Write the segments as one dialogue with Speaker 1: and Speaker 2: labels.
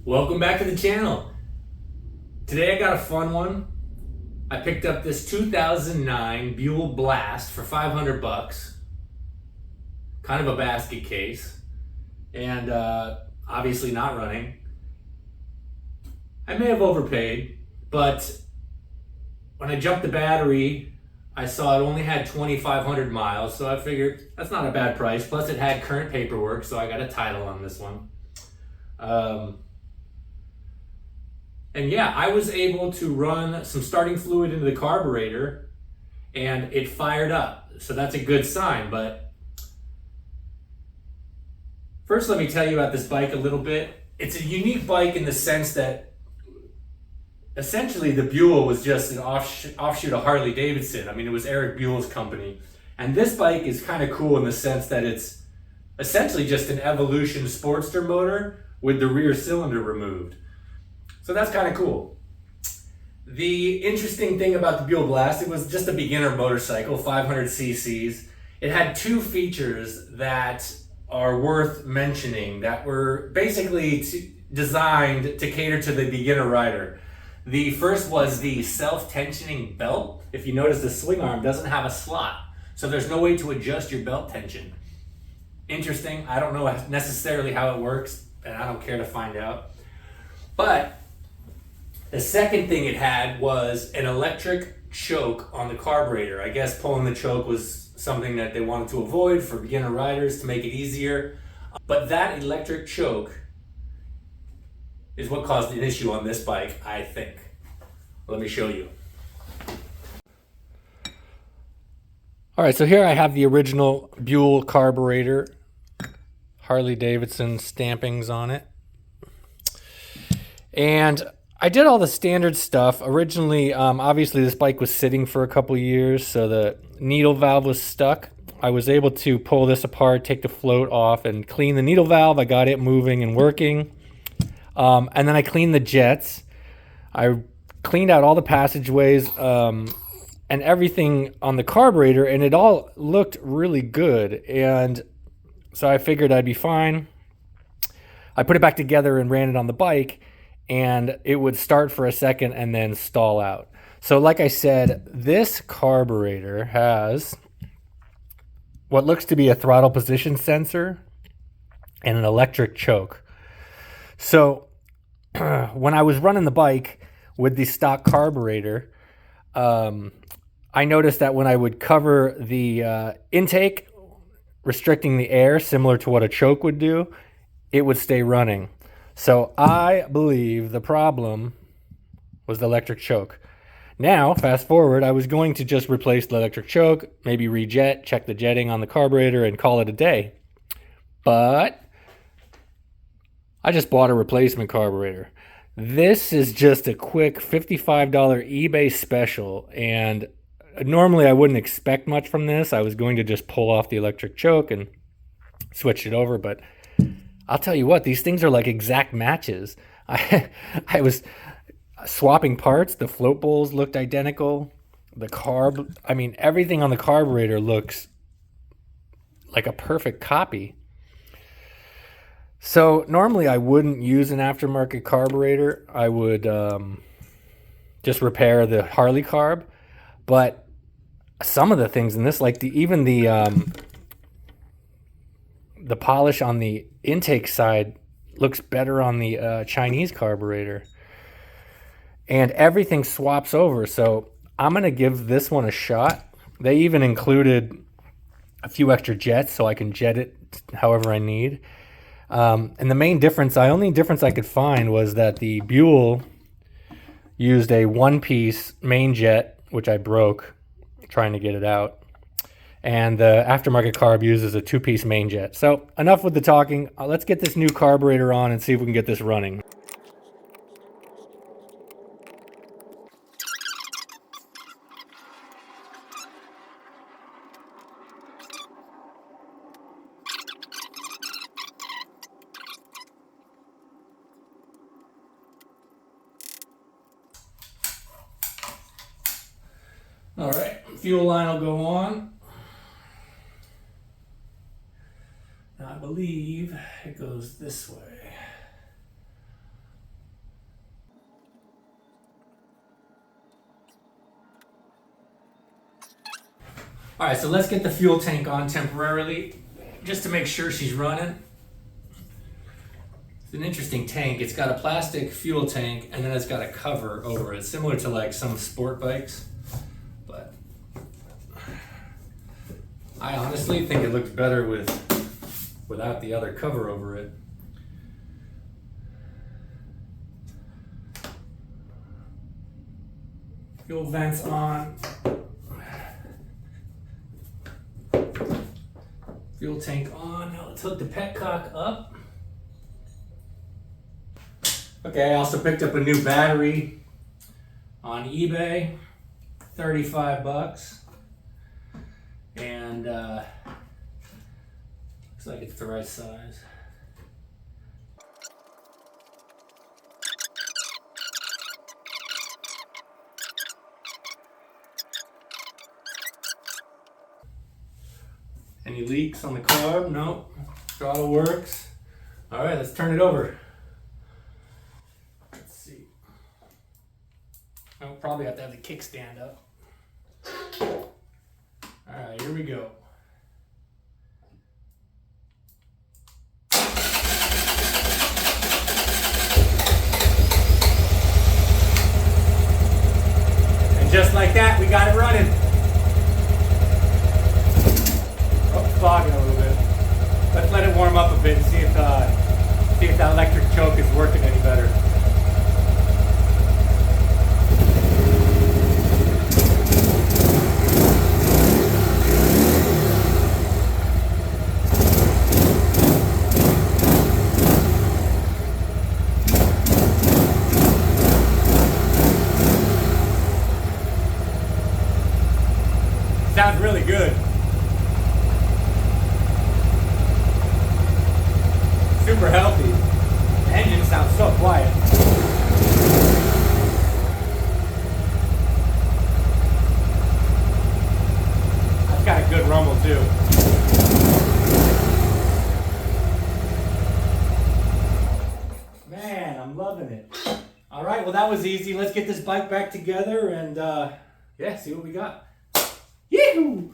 Speaker 1: Welcome back to the channel. Today I got a fun one. I picked up this 2009 Buell Blast for 500 bucks. Kind of a basket case. And obviously not running. I may have overpaid, but when I jumped the battery, I saw it only had 2,500 miles, so I figured that's not a bad price. Plus it had current paperwork, so I got a title on this one. And yeah, I was able to run some starting fluid into the carburetor and it fired up. So that's a good sign. But first, let me tell you about this bike a little bit. It's a unique bike in the sense that essentially the Buell was just an offshoot of Harley Davidson. I mean, it was Eric Buell's company. And this bike is kind of cool in the sense that it's essentially just an Evolution Sportster motor with the rear cylinder removed. So that's kind of cool. The interesting thing about the Buell Blast, it was just a beginner motorcycle, 500 cc's. It had two features that are worth mentioning that were basically designed to cater to the beginner rider. The first was the self-tensioning belt. If you notice, the swing arm doesn't have a slot, so there's no way to adjust your belt tension. Interesting. I don't know necessarily how it works, and I don't care to find out. But the second thing it had was an electric choke on the carburetor. I guess pulling the choke was something that they wanted to avoid for beginner riders to make it easier. But that electric choke is what caused an issue on this bike, I think. Let me show you. All right, so here I have the original Buell carburetor, Harley Davidson stampings on it. And I did all the standard stuff. Originally, obviously this bike was sitting for a couple years, so the needle valve was stuck. I was able to pull this apart, take the float off, and clean the needle valve. I got it moving and working. And then I cleaned the jets. I cleaned out all the passageways and everything on the carburetor, and it all looked really good. And so I figured I'd be fine. I put it back together and ran it on the bike, and it would start for a second and then stall out. So like I said, this carburetor has what looks to be a throttle position sensor and an electric choke. So when I was running the bike with the stock carburetor, I noticed that when I would cover the intake, restricting the air, similar to what a choke would do, it would stay running. So I believe the problem was the electric choke. Now, fast forward, I was going to just replace the electric choke, maybe rejet, check the jetting on the carburetor, and call it a day. But I just bought a replacement carburetor. This is just a quick $55 eBay special, and normally I wouldn't expect much from this. I was going to just pull off the electric choke and switch it over, but I'll tell you what, these things are like exact matches. I was swapping parts. The float bowls looked identical. Everything on the carburetor looks like a perfect copy. So normally I wouldn't use an aftermarket carburetor. I would just repair the Harley carb. But some of the things in this, like even the polish on the intake side looks better on the Chinese carburetor. And everything swaps over. So I'm going to give this one a shot. They even included a few extra jets so I can jet it however I need. And the only difference I could find was that the Buell used a one-piece main jet, which I broke trying to get it out. And the aftermarket carb uses a two-piece main jet. So enough with the talking. Let's get this new carburetor on and see if we can get this running. All right, fuel line will go on. Now I believe it goes this way. All right, so let's get the fuel tank on temporarily, just to make sure she's running. It's an interesting tank. It's got a plastic fuel tank, and then it's got a cover over it, similar to like some sport bikes. But I honestly think it looks better without the other cover over it. Fuel vents on. Fuel tank on. Now let's hook the petcock up. Okay, I also picked up a new battery on eBay, 35 bucks. And looks like it's the right size. Any leaks on the carb? Nope. Throttle works. All right, let's turn it over. Let's see. I'll probably have to have the kickstand up. All right, here we go. And just like that, we got it running. Fogging a little bit. Let's let it warm up a bit and see if that electric choke is working any better. Sounds really good. Super healthy. The engine sounds so quiet. That's got a good rumble too. Man, I'm loving it. All right, well that was easy. Let's get this bike back together and yeah, see what we got. Yee-hoo!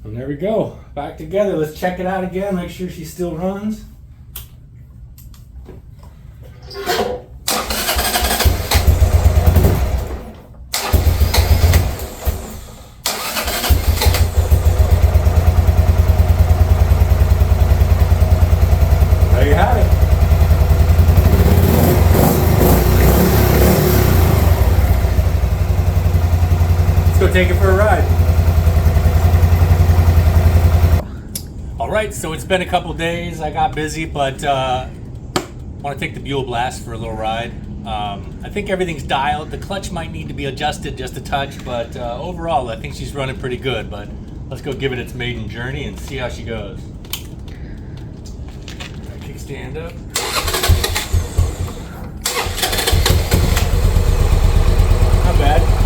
Speaker 1: And there we go, back together. Let's check it out again, make sure she still runs. There you have it. Let's go take it for a ride. Alright, so it's been a couple days. I got busy, but want to take the Buell Blast for a little ride. I think everything's dialed. The clutch might need to be adjusted just a touch, but overall I think she's running pretty good. But let's go give it its maiden journey and see how she goes. Kickstand up. Not bad.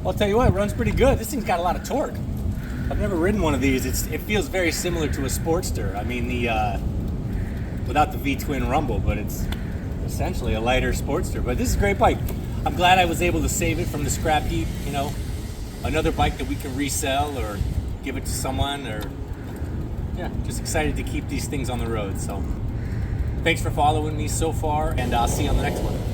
Speaker 1: I'll tell you what, it runs pretty good. This thing's got a lot of torque. I've never ridden one of these. It feels very similar to a Sportster. I mean, without the V-twin rumble, but it's essentially a lighter Sportster. But this is a great bike.
Speaker 2: I'm glad I was able to save it from the scrap heap, you know, another bike that we can resell or give it to someone, or yeah, just excited to keep these things on the road. So thanks for following me so far, and I'll see you on the next one.